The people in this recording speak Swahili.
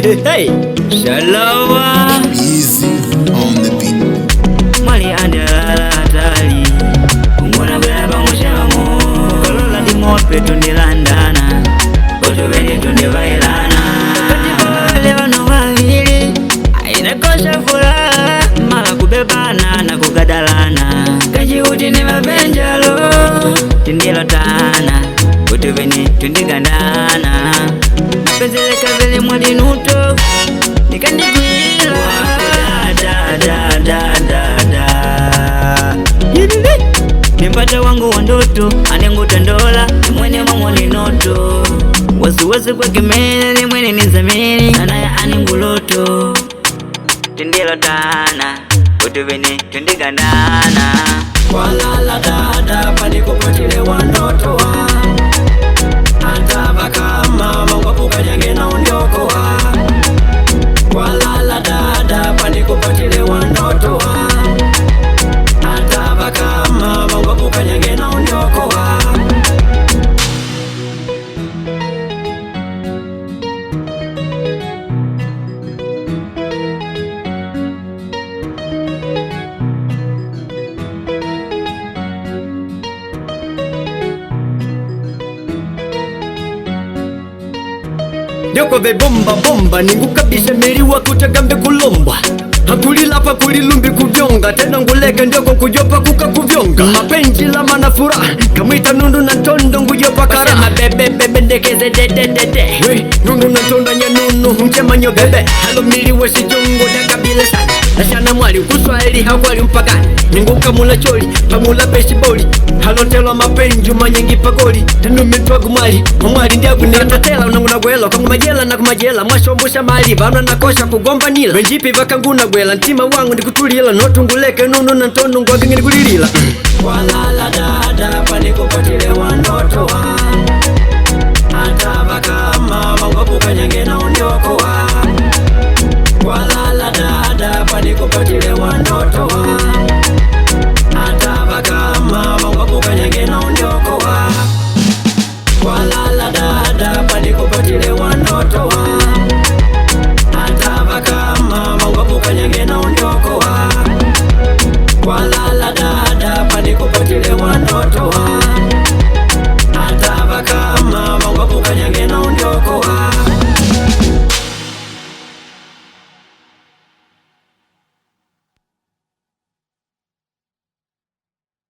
Hey, Shalawa Easy on the beat. Mali andala hatari Kumuna bela pamushamu Kolola di mope tundilandana Koto veni tundivailana Katipa wale wano wawili Aina kosha furaha Mala kubebana na kugadalana Kajiuti ni mapenjalo Tindilotana Koto veni tundigandana Penzeleka vile mwadinuto Nikandigwila Nimpata wangu wa ndoto anenguta ndola Mwene mamwani noto Wasiwasi kwa kimele ni mwene nizamini Anaya aninguloto Tindilo tana Utuvini tundigandana Walala dada paniko potile wa ndoto wa Hata baka mama wapuka jange na undoko wa Walala dada paniko potile wa ndoto wa Hata baka mama wapuka jange na undoko wa Nyoko ve bomba bomba ningukabishe meri wakutagambe kulomba Hakulilapa kulilumbi kuvyonga Tena nguleke ndioko kujopa kuka kuvyonga Mapenji lama na furaha Kamwita nundu na tondo ngujopa kara Wasema bebe bebe ndekeze de We nundu na tonda nyanunu mchema nyo bebe Halo mili wa sijungu dakabile sana Nashana mwali kuswahili hakwali mpakani Ninguka mula choli pamula pesiboli Halo telwa mapenju manyengi pagoli Tenu mitwa gumali Mwali ndiagu ninatatela unanguna gwelo Kwangu majela na kumajela Mwashombusha mali Vana nakosha kugomba nila Wenjipi vakanguna gwela Ntima wangu ndikutulila Notunguleke nunu na ntono ngwage ngini kulilila Walala dada